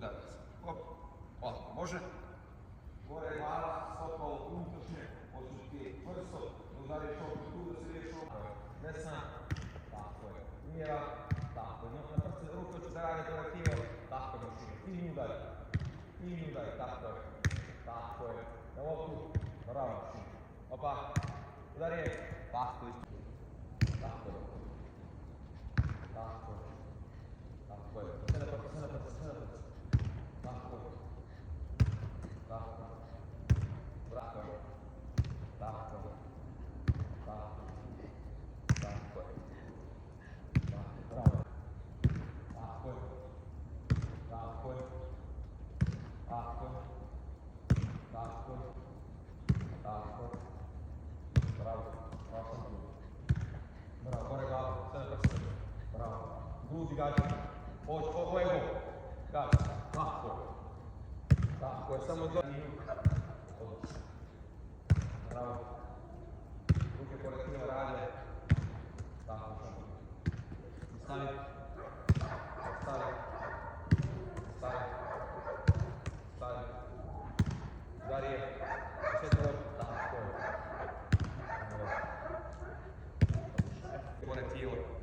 udarac. Hop, ovako, može. Gore glava, stopa u unutrašnje, osjećati vrsto, udariš ovdje tu da se riješ ovdje. Desna, tako je, mjera, tako je, na prste ruke ću da rade korektivo, tako je mašine, fini udari, tako je, na loptu, bravo mašine, opa, udari je, tako je, tako je, sve na prste, tako je, Grudi gađa, ovo je gol, gađa, tako je, samo dva minuta. Bravo, ruke korektiva rade, tako je, stavi, udari je, tako je.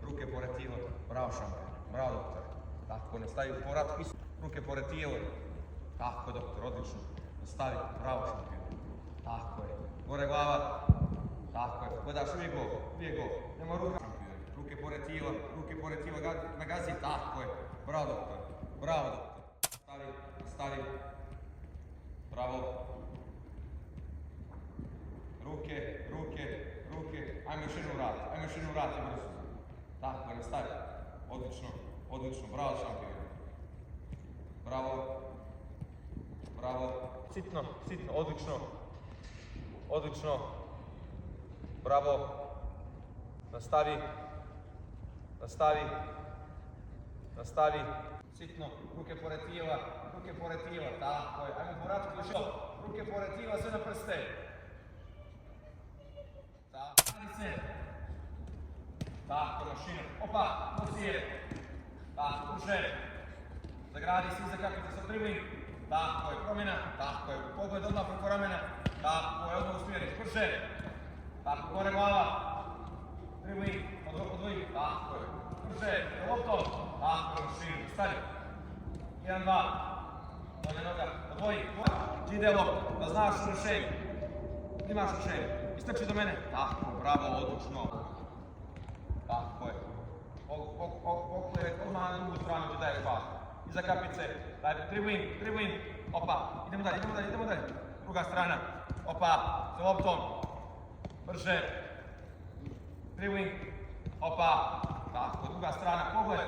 Ruke pored tijela, bravo šampion, bravo doktor, tako nastavi povrat, ruke pored tijela, tako doktor, odlično, nastavi, bravo šampion, tako je, gore glava, tako je, gledaš uvijek gol, nema ruka, ruke pored tijela, nagazi, tako je, bravo doktor, nastavi, bravo, ruke, ajmo još jednu vrati brzo. Tako je, nastavi. Odlično, bravo šampion. Bravo. Sitno, odlično. Bravo. Nastavi. Sitno, ruke pored tijela, tako je. Ajmo povratiti još jedno. Ruke pored tijela, sve na prste. Tako, mašina, opa, nosi je, tako, brže, zagradi se iza kapice sa dribbling, tako je, promjena, tako je, pogled odmah preko ramena, tako je, odmah usmjeriš, brže, tako, gore glava, dribbling, odvoji, tako je, brže, lopto, tako, mašina, stani, 1-2, dolje noga, odvoji, ide lopto, da znaš rješenje, imaš rješenje, istrči do mene, tako, bravo, odlično. Tako je. Pogled odmah na drugu stranu gdje daje pas. Iza kapice. Daj dribbling. Opa. Idemo dalje. Druga strana. Opa. Za loptom. Brže. Dribbling. Opa. Tako. Druga strana. Pogled.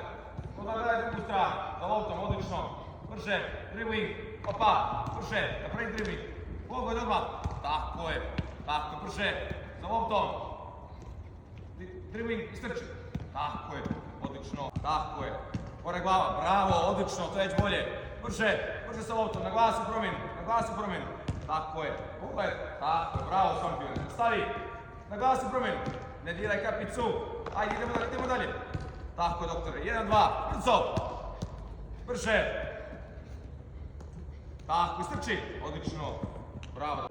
Odmah gledaj drugu stranu. Za loptom. Odlično. Brže. Dribbling. Opa. Brže. Napravi dribbling. Pogled odmah. Tako je. Tako. Brže. Za loptom. Dribbling, istrči. Tako je, odlično, tako je. Gore glava, bravo, odlično, to je već bolje. Brže sa loptom, na glasu promjenu. Tako je, pogled, tako je, bravo šampion. Stavi, na glasu promjenu. Ne diraj kapicu. Ajde, idemo dalje. Tako je, doktore, 1-2, brzo. Brže. Tako, istrči. Odlično, bravo.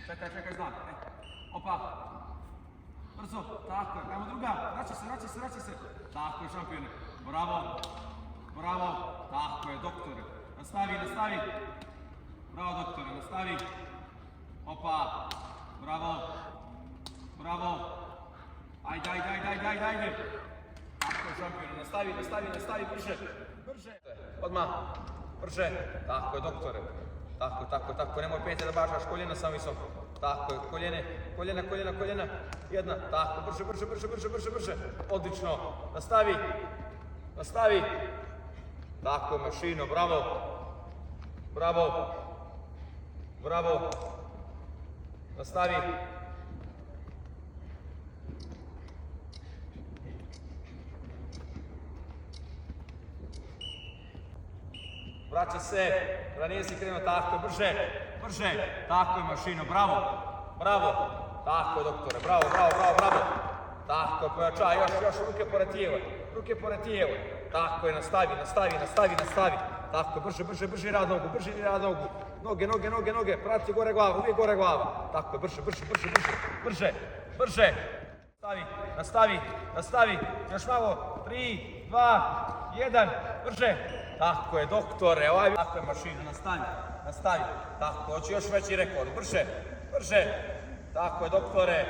Čekaj, znam. Opa. Brzo, tako je, ajmo druga, vraća se. Tako je, šampione, bravo, tako je, doktore. Nastavi. Bravo, doktore, nastavi. Opa, bravo. Ajde. Tako je, šampione, nastavi, brže. Odmah, brže, tako je, doktore. Tako, nemoj pete da bažaš, koljena sam visoko. Tako je, koljena, jedna, tako, brže, odlično, nastavi, tako, mašino, bravo, nastavi, vraća se, da nisi krenuo, tako, brže, tako je mašino, bravo, tako je doktore, bravo, tako je, pojačaj, još ruke pored tijela, tako je, nastavi, Tako, brže rad nogu, Noge, prati gore glava, uvijek gore glava. Tako, brže. Nastavi, još malo, 3, 2, 1, brže. Tako je, doktore, tako je mašina, nastavi. Tako, hoću još veći rekord, brže. Tako je, doktore,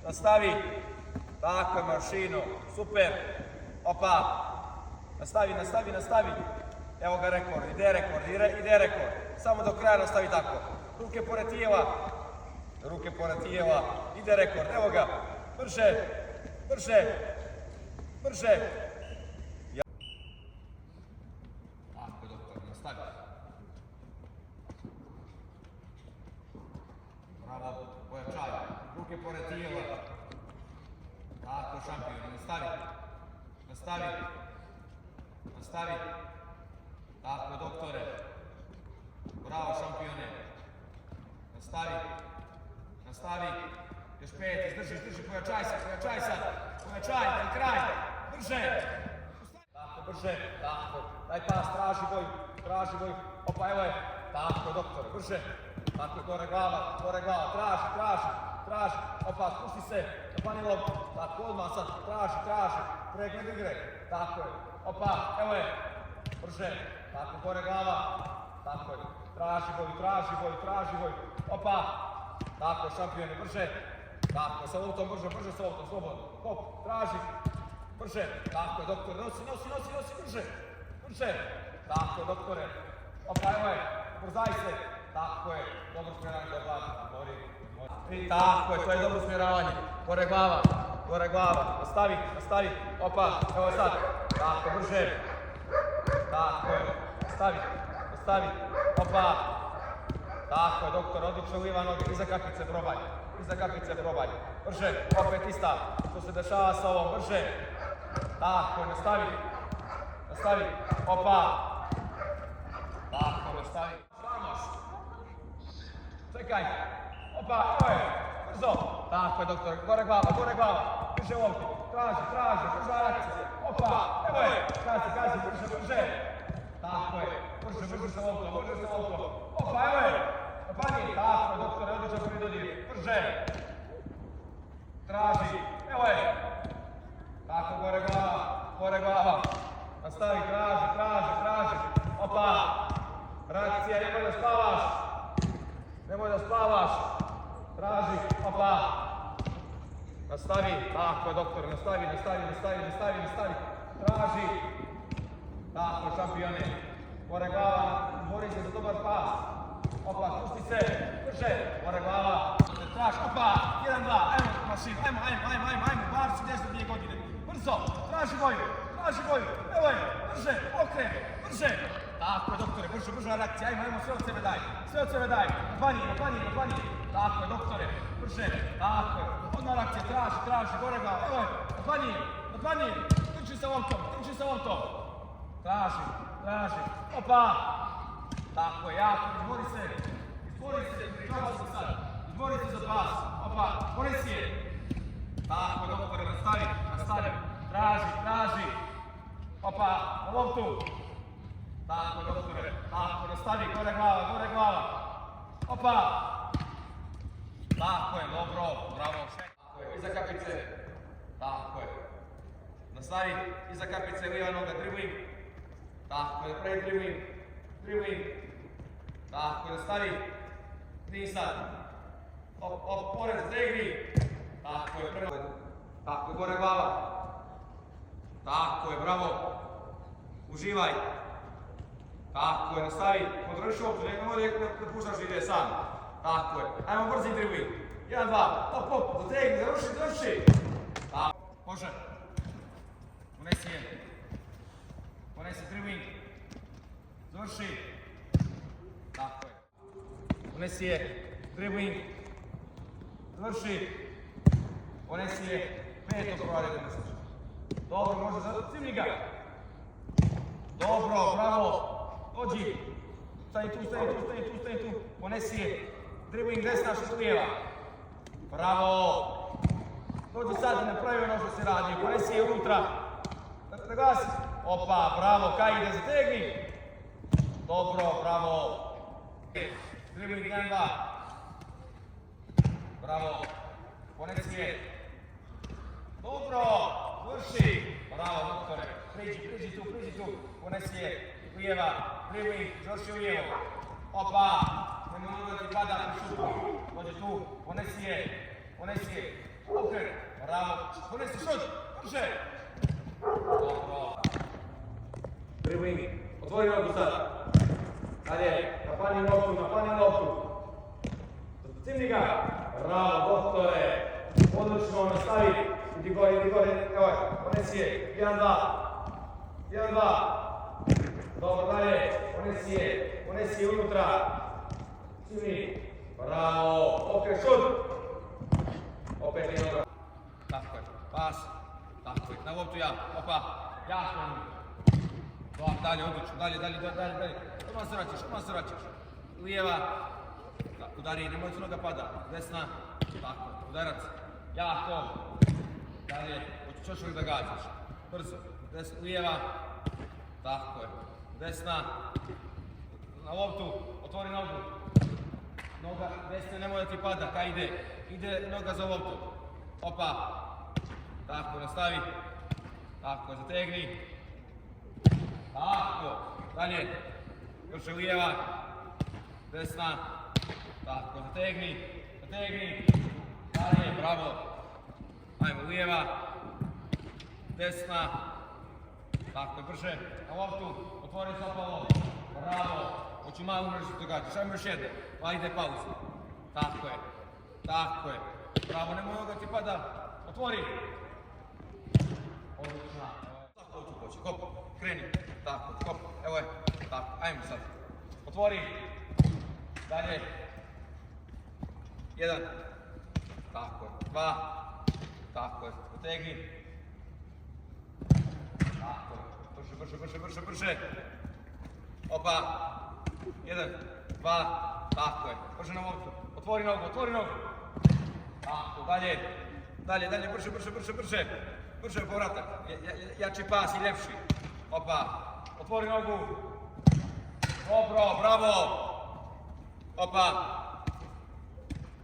nastavi. Tako je, mašino, super. Opa, nastavi. Evo ga rekord, ide rekord. Samo do kraja nastavi tako. Ruke pored tijela, ide rekord, evo ga. Brže. Tako, doktor, nastavi. Bravo, pojačaj. Ruke pored tijela. Tako, šampion, nastavi. Tako, doktore. Bravo, šampione. Nastavi. Još 5, izdrži, pojačaj sad. Pojačaj, kraj. Brže. Tako. Daj pas, traži boj. Opa, evo je. Tako, doktore, brže. Tako, gore glava. Traži. Opa, spusti se. Opani loptu. Tako, odmah sad. Traži. Pregled igre. Tako je. Opa, evo je. Brže. Tako, gore glava. Tako je. Traži boj. Opa. Tako, šampioni, brže. Tako, sa loptom, brže sa loptom, slobodno. Hop, traži. Brže. Tako je, doktore, nosi, brže. Tako je, doktore. Opa, evo je. Ubrzaj se. Tako je. Dobro smjeravanje do glava. Tako je, to je dobro smjeravanje. Gore glava. Nastavi. Opa, evo sad. Tako, brže. Tako je. Nastavi. Opa. Tako je, doktor, odlično uliva noge. Iza kapice probaj. Brže, opet ista. Što se dešava sa ovom, brže. Tako je, nastavi. Opa. Tako, nastavi. Vamos. Čekaj. Opa, evo je. Brzo. Tako je, doktor, gore glava. Brže ovdje. Traži. Brza reakcija. Opa, evo je. Gazi, brže. Tako je. Brže sa loptom. Opa, evo je. Opani, tako je, doktore, odlično pridodir. Brže. Traži. Evo je. Tako, gore glava. Nastavi, traži. Opa. Reakcija, nemoj da spavaš. Traži, opa. Nastavi, tako je, doktore, nastavi. Traži. Tako, šampione. Gore glava, bori se za dobar pas. Opa, spusti se, brže. Gore glava. Traži, opa, 1, 2, ajmo mašinu, ajmo, bar su 10 godine. Brzo, traži boju, evo je, brže, okren, brže. Tako je, doktore, brža reakcija, ajmo, sve od sebe daj. Napani. Tako je, doktore, brže, tako je. Odmah reakcija, traži, gore glava, evo je, napani. Trči sa loptom. Traži, opa. Tako je, jako, izbori se, izbori se za pas, opa, ponesi je. Tako, doktore, nastavi, traži, opa, na loptu. Tako, doktore, nastavi, gore glava, opa. Tako je, dobro, bravo, tako je, iza kapice, tako je. Nastavi, iza kapice, lijeva noga, dribling. Tako je, pred dribling. Tako je, nastavi. Nisad. Pored, stegni. Tako je, prvo. Tako je, gore glava. Tako je, bravo. Uživaj. Tako je, nastavi. Kontroliš opću, nemoj da puštaš ide sam. Tako je. Ajmo brzi dribling. 1, 2, hop, zategni, završi. Tako, može. Ponesi dribling. Završi. Tako je. Ponesi je. Dribling. Završi. Ponesi je. Peto provali da misliš. Dobro, može cimni ga. Dobro, bravo. Dođi. Stani tu. Ponesi je. Dribling desna što lijeva. Bravo. Dođi sad, ne pravi ono što se radi. Ponesi je unutra. Da glasi. Opa, bravo, kaj ide, zategni. Dobro, bravo. Dribbling 1-2. Bravo. Konekcije. Dobro, vrši. Bravo, doktore. Priđi tu. Konekcije. Lijeva. Dribbling, još u lijevo. Opa. Nemoj da ti pada pri šutu. Dođe tu. Konekcije. Okret. Bravo. Konekcije, šut. Vrše. Dobro. Dribbling. Otvori nogu sada. Dalje, napani loptu. Cimni ga. Bravo, doktore. Odlično, nastavi. Idi gore. Evo, konekcije. 1-2. Dobro, dalje. Konekcije unutra. Cimni. Bravo. Okret, šut. Opet je noga. Tako je. Pas. Tako je. Na loptu ja. Opa. Jasno. Dalje, odlično. Dalje. Odmah se vraćaš. Lijeva. Tako, udari, nemoj se noga pada. Desna. Tako, udarac. Jako. Dalje, hoćeš još da gađaš. Brzo. Lijeva. Tako je. Desna. Na loptu. Otvori nogu. Noga desna, nemoj da ti pada. Kaj ide? Ide noga za loptu. Opa. Tako, nastavi. Tako, zategni. Tako. Dalje. Još je lijeva. Desna. Tako, zategni. Dalje, bravo. Ajmo, lijeva. Desna. Tako, brže. Na loptu. Otvori zapalo. Bravo. Hoću malo umreći se događaš. Ajmo još jedno. Pa ide pauza. Tako je. Bravo, nemoj da ti pada. Otvori. Odlična. Tako hoću poći. Hop. Kreni. Tako, hop. Evo je. Tako, ajmo sad. Otvori. Dalje. 1. Tako je. 2. Tako je. Potegni. Tako je. Brže. Opa. 1. 2. Tako je. Brže na loptu. Otvori nogu. Tako, dalje. Brže. Brže povratak. Jači pas i ljepši. Opa. Otvori nogu. Dobro, bravo.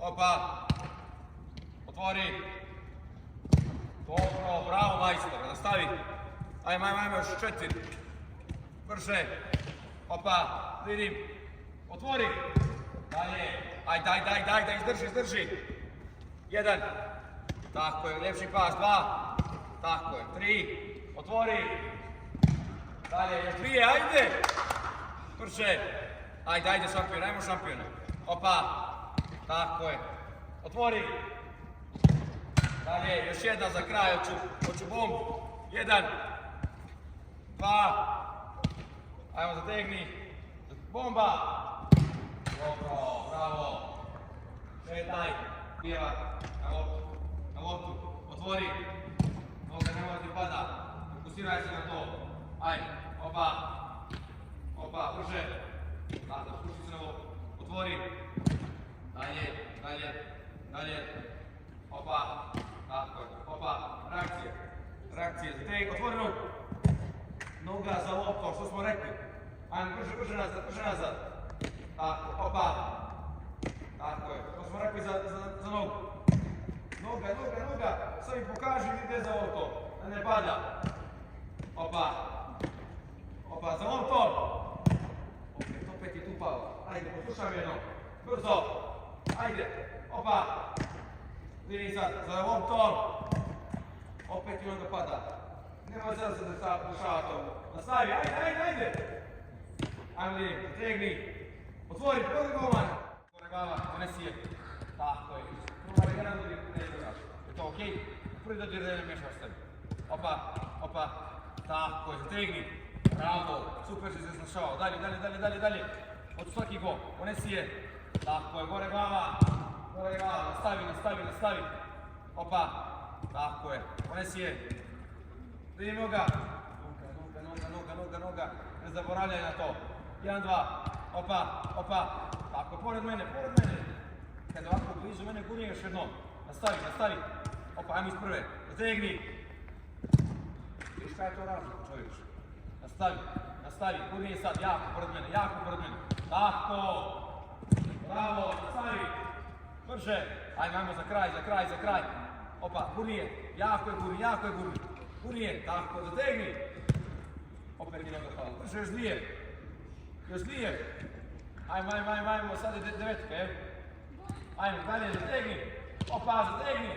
Opa. Otvori. Dobro, bravo majstor. Nastavi. Ajmo, još 4. Brže. Opa. Vidim. Otvori. Dalje. Aj, daj, izdrži. 1. Tako je, ljepši pas. 2. Tako je, 3. Otvori. Dalje, još 2, ajde. Brže. Ajde, šampion, ajmo šampiona. Opa. Tako je. Otvori. Dalje, još 1 za kraj, hoću bombu. 1. 2. Ajmo, zategni. Bomba. Dobro, bravo. 4. Lijeva. Na loptu. Otvori. Noga nemoj ti pada. Fokusiraj se na to. Ajde. Opa, brže. Tako, spušti se na loptu. Otvori. Dalje. Opa. Tako, opa. Reakcije. Zategni. Otvori nogu. Noga za loptu, što smo rekli. Ajmo, brže nazad. Tako, opa. Tako je, to smo rekli za nogu. Noga. Sad mi pokaži ide za lopto, da ne pada. Opa, za lopto. Opet je tu pao. Ajde, poslušam jedno. Brzo. Ajde, opa. Vidi sad, za lopto. Opet i onda pada. Nema sada se dešava to. Nastavi, ajde. Ajmo vidim, zategni. Otvori, prvi golman. Glava, konekcije. Tako je. Druga regana dođe ne izgledaš. Je to okej? Prvi dođe da ne mješa ostavi. Opa. Tako je, zategni. Bravo, super si se snašao. Dalje. Od svaki gol. Konekcije. Tako je, gore glava. Nastavi. Opa. Tako je, konekcije. Vidim noga. Noga. Ne zaboravljaj na to. 1, 2. Opa. Tako, pored mene. Kad ovako blizu mene guri još jednom. Nastavi. Opa, ajmo iz prve. Zategni. Viš kaj je to razlog, čovječ? Nastavi. nastavi, gurni sad, jako pored mene, tako, bravo, nastavi, brže, ajmo za kraj, opa, gurni je, jako je gurni je, tako, zategni, opet nije noga pala, brže, još dvije, ajmo, sad je devetka, evo, ajmo, dalje, zategni, opa, zategni,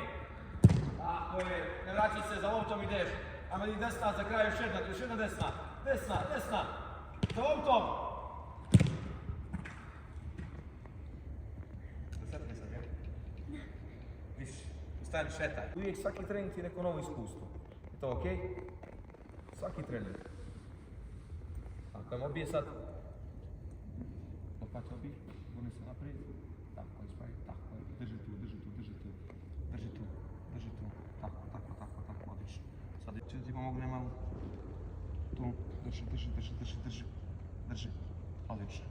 tako je, ne vraćaj se, za loptom ideš, ajmo i desna za kraj, još jedna desna, za loptom. Zasrni sad, jel? Više, ustani, šetaj. Uvijek svaki trening ti je neko novo iskustvo. Je to okej? Svaki trening. Tako, ajmo obije sad. Opa, to obije, gurni se naprijed. Tako, ispravi, tako, drži tu. Tako, odlično. Sad ću ti pomogne malo. Tu, drži. Odlično.